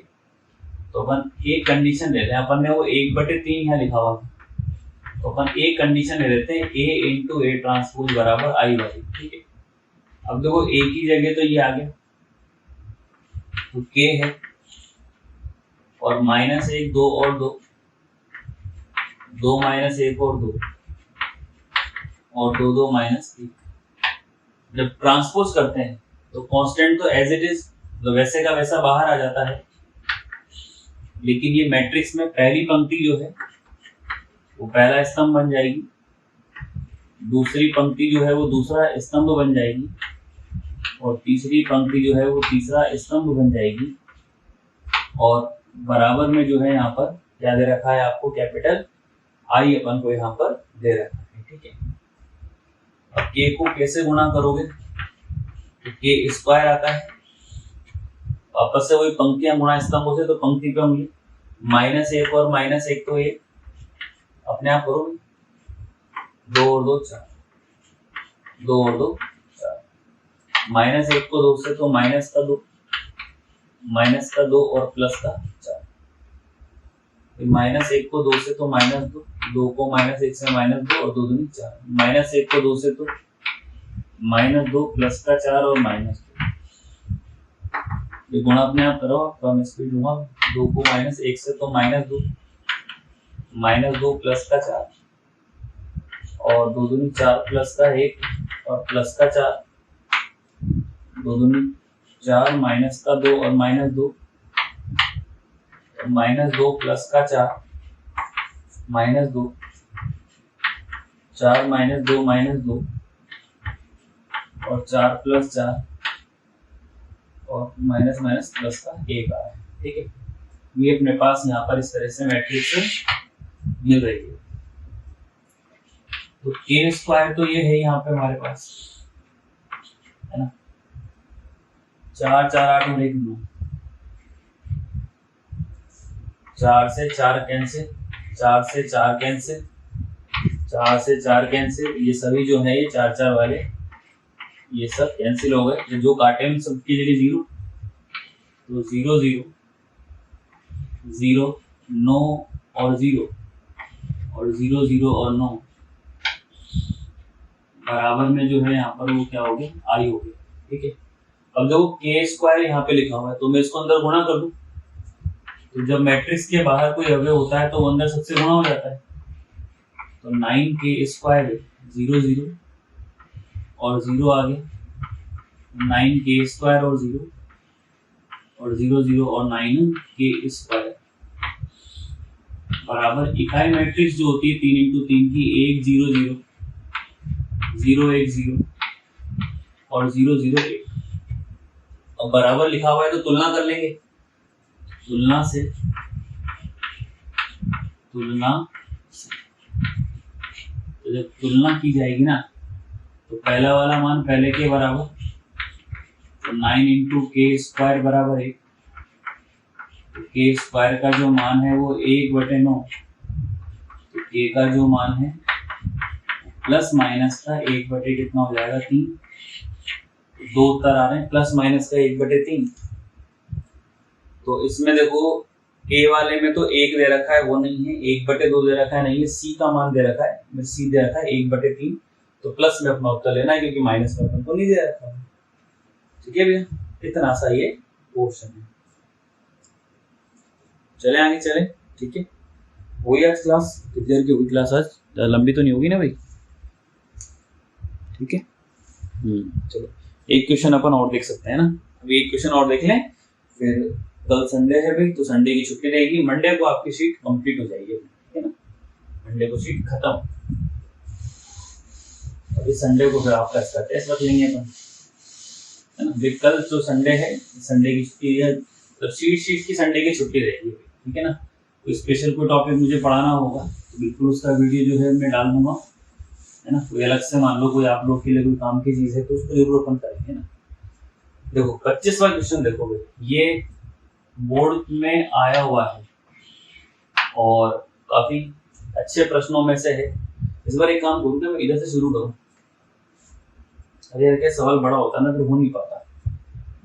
तो अपन एक कंडीशन लेते हैं, अपन ने वो 1/3 यहाँ लिखा हुआ था, तो अपन एक कंडीशन ले लेते हैं A इंटू ए ट्रांसपोज बराबर I वाली। ठीक है, अब देखो A की जगह तो ये आ गया, तो K है, और -1 2 और 2 2 -1 और 2 और 2 2 -1। जब ट्रांसपोज करते हैं तो कांस्टेंट तो एज इट इज, तो वैसे का वैसा बाहर आ जाता है, लेकिन ये मैट्रिक्स में पहली पंक्ति जो है वो पहला स्तंभ बन जाएगी, दूसरी पंक्ति जो है वो दूसरा स्तंभ बन जाएगी, और तीसरी पंक्ति जो है वो तीसरा स्तंभ बन जाएगी, और बराबर में जो है यहाँ पर क्या दे रखा है आपको, कैपिटल I अपन को यहाँ पर दे रखा है। ठीक है, अब K को कैसे गुणा करोगे, तो K स्क्वायर आता है, वापस से वही पंक्तियां गुणा स्तंभों से, तो पंक्ति पे होंगी -1 और -1 तो 1 अपने आप करोगे, 2 और 2 4, 2 और 2 4, माइनस 1 को 2 से तो माइनस का 2 और प्लस का 4, माइनस 1 को 2 से तो माइनस 2, 2 को माइनस 1 से माइनस 2 और 2 दूनी 4, माइनस 1 को 2 से तो माइनस 2 प्लस का 4 और माइनस 2, ये गुणा अपने आप करो, तो मैं स्पीड लूंगा, 2 को माइनस 1 से तो माइनस 2 प्लस का 4 और 2 दूनी 4 प्लस का 1 और प्लस का 4, 2 दूनी 4 माइनस का 2 और माइनस 2, माइनस 2 प्लस का 4 माइनस 2, 4 माइनस 2 माइनस 2 और 4 प्लस 4 और माइनस माइनस प्लस का 1 आ रहा है। ठीक है, ये अपने पास यहाँ पर इस तरह से मैट्रिक्स मिल रही है। तो k स्क्वायर तो ये है यहाँ पे हमारे पास, है ना, 4 4 8 और 1 9, 4 से 4 कैंसिल, 4 से 4 कैंसिल, 4 से 4 कैंसिल, ये सभी जो है ये 4 4 वाले ये सब कैंसिल हो गए, जो काटे में सबकी जगह 0, तो 0 0 0 9 और 0 और 0 0 और 9 बराबर में जो है यहाँ पर वो क्या हो गया, आई हो गया। ठीक है, अब देखो k स्क्वायर यहाँ पे लिखा हुआ है, तो मैं इसको अंदर गुणा कर दूं, तो जब मैट्रिक्स के बाहर कोई अवयव होता है तो वो अंदर सबसे गुणा हो जाता है, तो 9k स्क्वायर 0 0 और 0 आ गया, 9k स्क्वायर और 0 और 0 0 और 9k स्क्वायर बराबर इकाई मैट्रिक्स जो होती है 3 इंटू 3 की 1 0 0 0 1 0 और 0 0 1। अब बराबर लिखा हुआ है तो तुलना कर लेंगे, तुलना से तो जब तुलना की जाएगी ना, तो पहला वाला मान पहले के बराबर, तो 9 इंटू के स्क्वायर बराबर 1, तो के स्क्वायर का जो मान है वो 1/9, तो के का जो मान है प्लस माइनस का 1/, कितना हो जाएगा 3, 2 उत्तर आ रहे हैं, प्लस माइनस का 1/3। तो इसमें देखो ए वाले में तो 1 दे रखा है, वो नहीं है, 1/2 दे रखा है, नहीं है, सी का मान दे रखा है, सी दे रखा है 1/3, तो प्लस में अपना उत्तर लेना है क्योंकि माइनस में अपन को नहीं दे रखा है। ठीक है भैया, इतना सा ये क्वेश्चन है। चले आगे चले। ठीक है, हो गई आज क्लास, कितनी देर की होगी क्लास आज, लंबी तो नहीं होगी ना भाई। ठीक है, चलो एक क्वेश्चन अपन और देख सकते हैं ना, अभी एक क्वेश्चन और देख लें, फिर कल संडे है भाई, तो संडे की छुट्टी रहेगी, मंडे को आपकी शीट कंप्लीट हो जाएगी, ठीक है ना, मंडे को शीट खत्म, अभी संडे को फिर आपका इसका टेस्ट रख लेंगे अपन, है ना। कल जो संडे है, संडे की छुट्टी है, तो शीट की संडे की छुट्टी रहेगी, ठीक है ना। कोई स्पेशल कोई टॉपिक मुझे पढ़ाना होगा तो बिल्कुल उसका वीडियो जो है मैं डाल दूंगा, है ना। कोई अलग से मान लो कोई आप लोग के लिए कोई काम की चीज है तो उसको जरूर अपन करेंगे ना। देखो 25वां क्वेश्चन देखोगे, ये बोर्ड में आया हुआ है और काफी अच्छे प्रश्नों में से है। इस बार एक काम करूँ, मैं इधर से शुरू करूँ, अरे यार क्या सवाल बड़ा होता है ना, फिर हो नहीं पाता,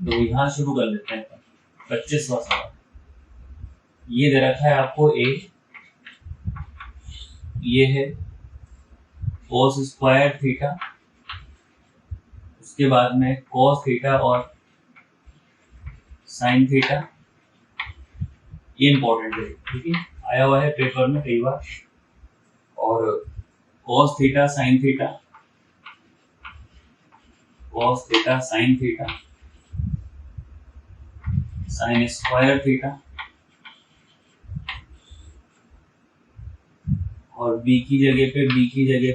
तो यहाँ शुरू कर लेते हैं। 25वां सवाल ये दे रखा है आपको, ये है cos स्क्वायर थीटा, उसके बाद में cos थीटा और sin थीटा, ये इंपॉर्टेंट है, ठीक है, आया हुआ है पेपर में कई बार। और cos theta sin theta, cos theta sin theta, sin square theta, और b की जगह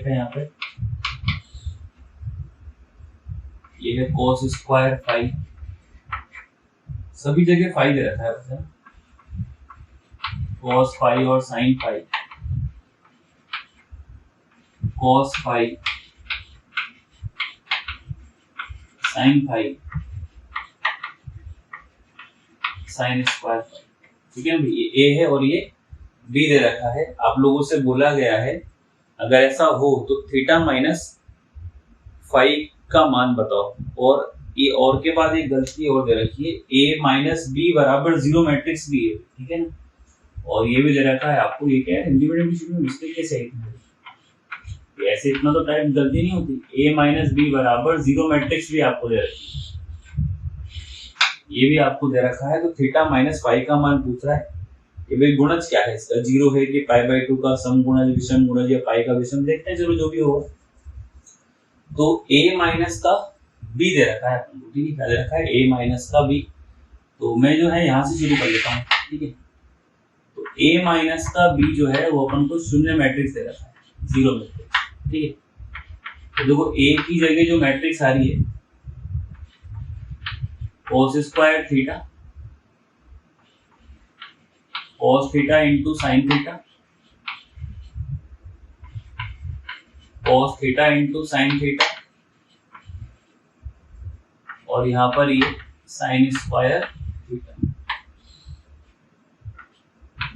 पे यहाँ पे ये है cos स्क्वायर फाई, सभी जगह फाई दे रखा है बस, cos फाई और sin phi, cos phi sin phi sin square phi, ठीक है। ये a है और ये b दे रखा है। आप लोगों से बोला गया है अगर ऐसा हो तो थीटा माइनस फाइव का मान बताओ। और ये और के बाद एक गलती और दे रखी है, a माइनस बी बराबर 0 मैट्रिक्स भी है, ठीक है ना। और ये भी दे रखा है आपको, ये क्या है हिंदी मीडियम की में मिस्टेक कैसे है, ऐसे इतना तो टाइप गलती नहीं होती। a माइनस बी बराबर 0 मैट्रिक्स भी आपको दे रखी है, ये भी आपको दे रखा है। तो थीटा माइनस फाइव का मान पूछ रहा है कि भाई गुणज क्या है इसका, 0 है कि पाई बाई 2 का सम गुणज विषम गुणज या पाई का विषम, देखते हैं चलो जो भी हो। तो a माइनस का b दे रखा है अपन को, ठीक है, क्या दे रखा है a माइनस का b। तो मैं जो है यहाँ से शुरू कर लेता हूँ, ठीक है। तो a माइनस का b जो है वो अपन को शून्य मैट्रिक्स दे रखा है, 0 मैट्रिक्स, ठीक है। तो देखो a की जगह जो मैट्रिक्स आ रही है cos square theta, cos theta into sine theta, cos theta into sine theta, और यहाँ पर ये sine square theta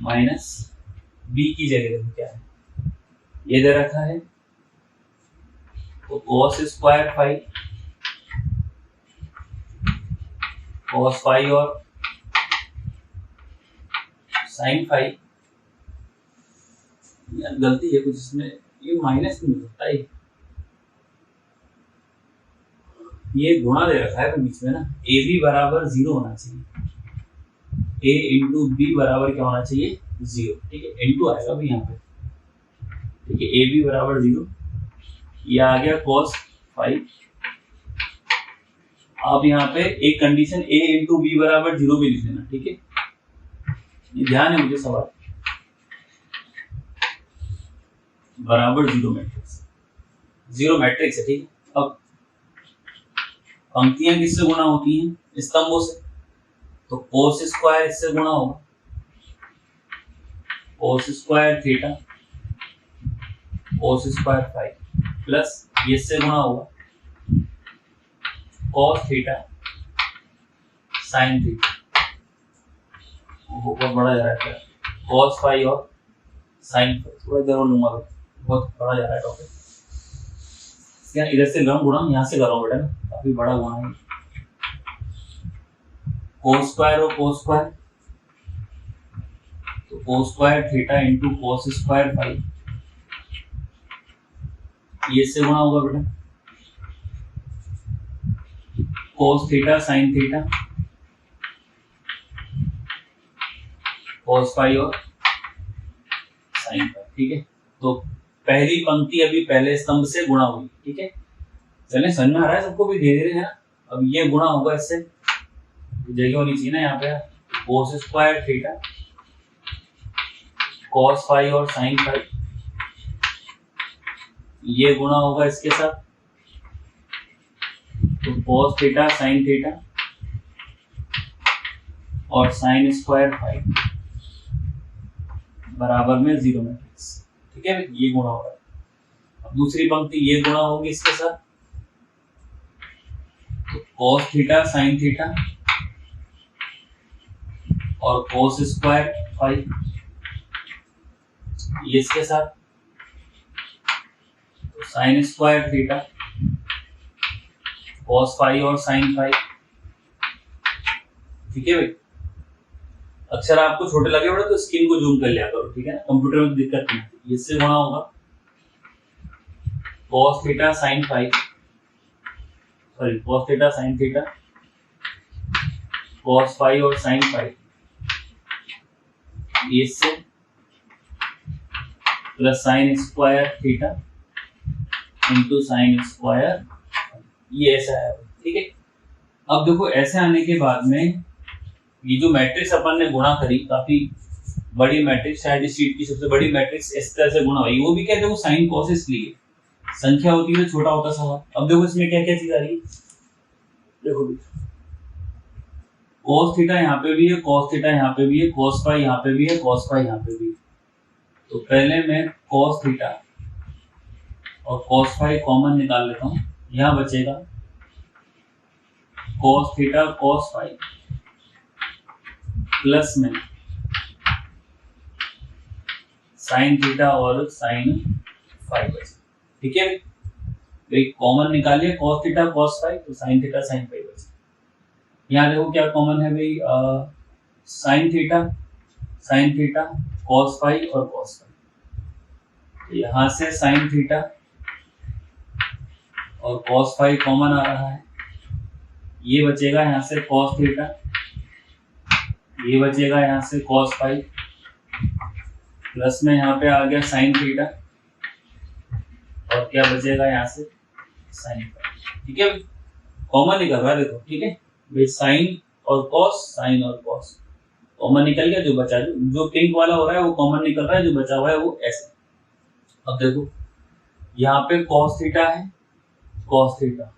minus B की जगह क्या है ये दे रखा है। तो cos square five, cos five और साइन फाइव, यार गलती है कुछ इसमें, ये माइनस नहीं होता है, ये गुणा दे रखा है बीच में ना। ए बी बराबर 0 होना चाहिए, a इंटू बी बराबर क्या होना चाहिए 0, ठीक है, इंटू आएगा भी यहाँ पे, ठीक है, ए बी बराबर 0, ये आ गया cos 5। अब यहाँ पे एक कंडीशन a इंटू बी बराबर 0 भी लिख लेना, ठीक है, ये ध्यान है मुझे सवाल, बराबर 0 मैट्रिक्स, 0 मैट्रिक्स है, ठीक है। अब पंक्तियां किससे गुणा होती हैं, स्तंभों से, तो cos स्क्वायर इससे गुणा होगा, cos square theta, cos square 5 plus ये इससे गुणा होगा cos थीटा साइन थीटा, बहुत बड़ा जा रहा है cos 5 और साइन 5, थोड़ा इधर और लूंगा, बहुत बड़ा जा रहा है टॉपिक, इधर से गम गुणा यहाँ से कर रहा हूँ बेटा, काफी बड़ा गुणा है। cos स्क्वायर और cos स्क्वायर, तो cos square theta into cos square 5, ये से गुणा होगा बेटा cos theta sine theta, cos 5 और साइन 5, ठीक है। तो पहली पंक्ति अभी पहले स्तंभ से गुणा हुई, ठीक है, चलिए समझ में आ रहा है सबको भी धीरे धीरे है। अब ये गुणा होगा इससे, जगह होनी चाहिए ना यहाँ पे, cos स्क्वायर थीटा cos 5 और साइन 5, ये गुणा होगा इसके साथ, तो cos थीटा साइन थीटा और साइन स्क्वायर 5 बराबर में 0 मैट्रिक्स, ठीक है, ये गुणा हो रहा है। अब दूसरी पंक्ति ये गुणा होगी इसके साथ, तो cos थीटा साइन थीटा और cos स्क्वायर 5, ये इसके साथ, तो साइन स्क्वायर थीटा cos 5 और साइन 5, ठीक है भाई। अक्षर आपको छोटे लगे बड़े तो स्क्रीन को जूम कर लिया करो, ठीक है ना, कंप्यूटर में तो दिक्कत नहीं है। इससे गुणा होगा cos theta sine 5, sorry cos theta sine theta cos 5 और साइन 5, इससे plus sign square theta into sine square, ये ऐसा है, ठीक है। अब देखो ऐसे आने के बाद में ये जो मैट्रिक्स अपन ने गुणा करी, काफी बड़ी मैट्रिक्स, शायद इस शीट की सबसे बड़ी मैट्रिक्स इस तरह से गुणा हुई, वो भी क्या देखो साइन कॉस इसलिए, संख्या होती है तो छोटा होता सवाल। अब देखो इसमें क्या क्या चीज आ रही है, देखो cos थीटा यहाँ पे भी है, cos थीटा यहाँ पे भी है, cos फाई यहाँ पे भी है, cos फाई यहाँ पे भी है। तो पहले मैं cos थीटा और cos फाई कॉमन निकाल लेता हूँ, यहाँ बचेगा cos theta cos phi plus में साइन थीटा और साइन फाई बचे, ठीक है। भाई कॉमन निकालिए cos थीटा cos फाई, तो sin थीटा sin फाई बचे। यहाँ देखो क्या कॉमन है भाई, sin थीटा cos फाई और cos फाई। यहाँ से sin थीटा और cos फाई कॉमन आ रहा है, ये बचेगा यहाँ से cos थीटा, ये बचेगा यहाँ से cos फाई, प्लस में यहाँ पे आ गया sin थीटा और क्या बचेगा यहाँ से sin फाई। ठीक है, कॉमन निकल रहा है देखो। ठीक है भाई, sin और cos कॉमन निकल गया, जो बचा जो पिंक वाला हो रहा है वो कॉमन निकल रहा है, जो बचा हुआ है वो ऐसे। अब देखो यहाँ पे cos थीटा है, cos थीटा,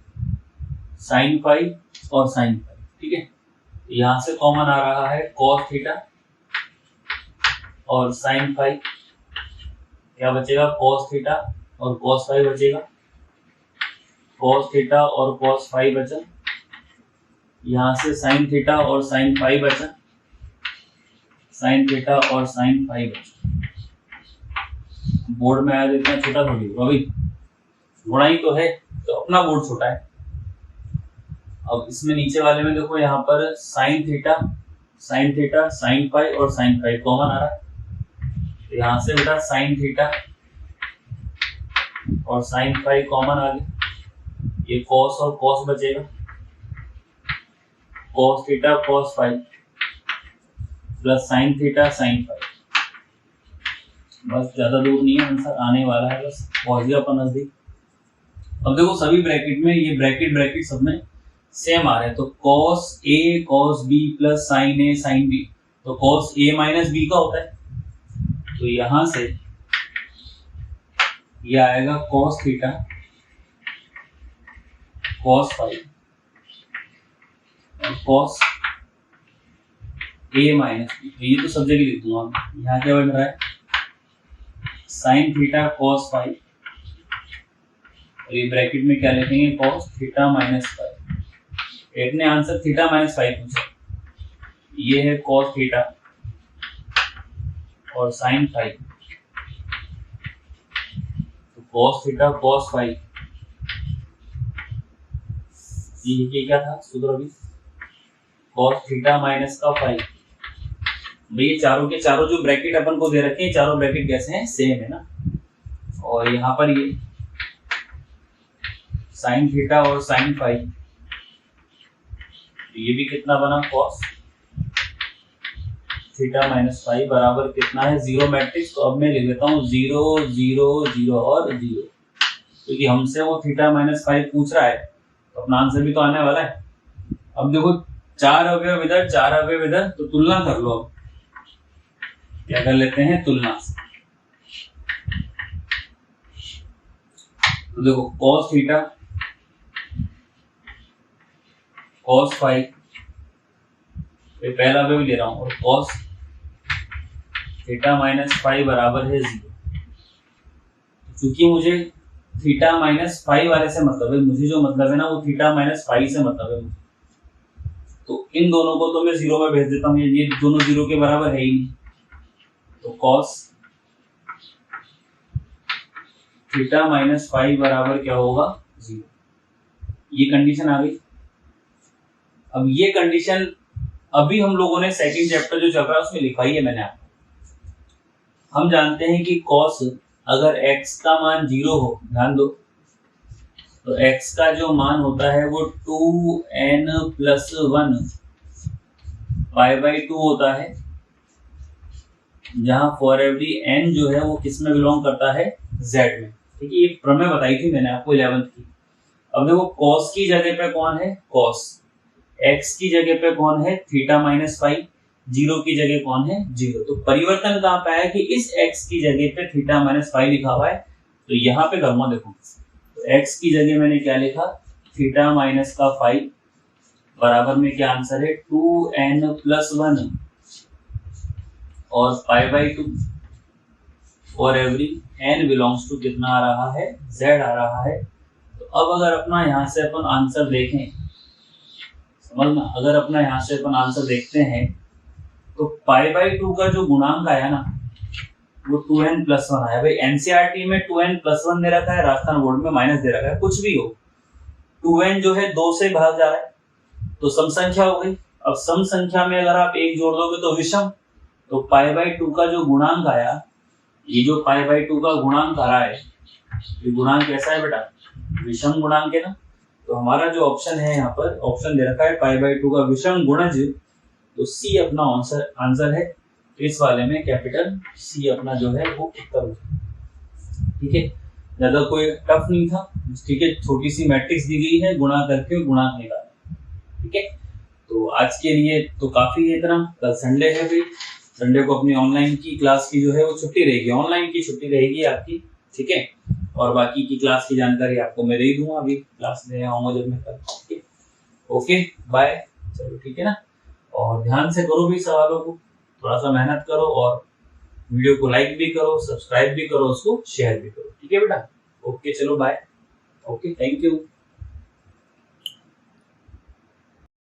sin फाई और sin फाई। ठीक है, यहाँ से कॉमन आ रहा है cos थीटा और sin फाई, क्या बचेगा cos थीटा और cos फाई बचेगा, cos थीटा और cos फाई बचा, यहाँ से sin थीटा और sin फाई बचा, sin थीटा और sin फाई बचा। बोर्ड में आ देते हैं, छोटा थोड़ी भाई, थोड़ा ही तो है, तो अपना बोर्ड छोटा है। अब इसमें नीचे वाले में देखो, यहाँ पर sin थीटा sin फाई और sin फाई कॉमन आ रहा है, तो यहाँ से बेटा sin थीटा और sin फाई कॉमन आ गया, ये cos और cos बचेगा, cos theta cos phi plus sin theta sin phi. बस ज्यादा दूर नहीं है, आंसर आने वाला है, बस पहुंच गया अपन नजदीक। अब देखो सभी ब्रैकेट में, ये ब्रैकेट सब में सेम आ रहे हैं, तो cos A cos B plus sin A sin B, तो cos A माइनस B का होता है, तो यहां से ये आएगा cos थीटा cos फाई और cos A माइनस B, ये तो सब जगह लिख दूंगा। यहाँ क्या बन रहा है sin थीटा cos फाई, और ये ब्रैकेट में क्या लिखेंगे cos थीटा माइनस फाई। एक ने आंसर थीटा माइनस फाई पूछा, ये है cos थीटा और sin फाई, तो cos थीटा cos फाई, ये क्या था सूत्र अभी, cos थीटा माइनस का फाई। भाई चारों के चारों जो ब्रैकेट अपन को दे रखे हैं, चारों ब्रैकेट कैसे हैं, सेम है ना। और यहाँ पर ये sin थीटा और sin फाई, ये भी कितना बना cos थीटा माइनस फाई बराबर कितना है, जीरो मैट्रिक्स। तो अब मैं लिख देता हूँ 0 0 0 और 0, क्योंकि हमसे वो थीटा माइनस फाई पूछ रहा है, तो अपना आंसर भी तो आने वाला है। अब देखो 4 अवयव इधर 4 अवयव इधर, तो तुलना कर लो। अब क्या कर लेते हैं, तुलना। तो देखो cos थीटा cos फाई, पहला अवयव ले रहा हूं, और cos थीटा माइनस फाई बराबर है 0। क्योंकि मुझे थीटा माइनस फाई वाले से मतलब है, मुझे जो मतलब है ना वो थीटा माइनस फाई से मतलब है, तो इन दोनों को तो मैं 0 में भेज देता हूँ, ये दोनों 0 के बराबर है ही नहीं, तो cos थीटा माइनस फाई बराबर क्या होगा 0। ये कंडीशन आ गई। अब ये कंडीशन अभी हम लोगों ने सेकंड चैप्टर जो चल रहा है उसमें लिखवाई है मैंने आपको। हम जानते हैं कि cos अगर x का मान 0 हो, ध्यान दो, तो x का जो मान होता है वो 2n प्लस 1 पाई बाई 2 होता है, जहां फॉर एवरी n जो है वो किस में बिलोंग करता है, z में। ठीक है, ये प्रमेय बताई थी मैंने आपको 11th की। अब देखो cos की जगह पे कौन है, cos, x की जगह पे कौन है, थीटा माइनस फाई, 0 की जगह कौन है, 0। तो परिवर्तन कहाँ पे आया कि इस x की जगह पे थीटा माइनस फाई लिखा हुआ है, तो यहाँ पे करूंगा देखो, तो x की जगह मैंने क्या लिखा, थीटा माइनस का फाई बराबर में क्या आंसर है 2n प्लस 1 और pi by 2 for every n belongs to कितना आ रहा है, z आ रहा है। तो अब अगर अपना यहाँ से अपन आंसर देखें, समझना, अगर अपना यहाँ से अपन आंसर देखते हैं तो पाई बाई 2 का जो गुणांक आया ना, वो 2n+1 आया। भाई एनसीईआरटी में 2n+1 दे रखा है, राजस्थान बोर्ड में माइनस दे रखा है, कुछ भी हो 2n जो है 2 से भाग जा रहा है तो सम संख्या हो गई। अब सम संख्या में अगर आप 1 जोड़ दोगे तो विषम, तो π/2 का जो गुणांक आया, ये जो π/2 का गुणांक आ रहा है, ये गुणांक कैसा है बेटा, विषम गुणांक है ना। तो हमारा जो ऑप्शन है यहाँ पर ऑप्शन दे रखा है π/2 का विषम गुणज, तो सी अपना आंसर है। इस वाले में कैपिटल सी अपना जो है वो उत्तर हो। ठीक है, ज्यादा कोई टफ नहीं था। ठीक है, छोटी सी मैट्रिक्स दी गई है, गुणा करके गुणांक निकालना। ठीक है, तो आज के लिए तो काफी है इतना। कल संडे है भाई, संडे को अपनी ऑनलाइन की क्लास की जो है वो छुट्टी रहेगी, ऑनलाइन की छुट्टी रहेगी आपकी। ठीक है, और बाकी की क्लास की जानकारी आपको मैं दे ही दूंगा, अभी क्लास ले आऊंगा जब मैं कल। ठीक है, ओके बाय। चलो ठीक है ना, और ध्यान से करो भी सवालों को, थोड़ा सा मेहनत करो और वीडियो को लाइक भी करो, सब्सक्राइब भी करो, उसको शेयर भी करो। ठीक है बेटा, ओके चलो बाय। Okay, thank you.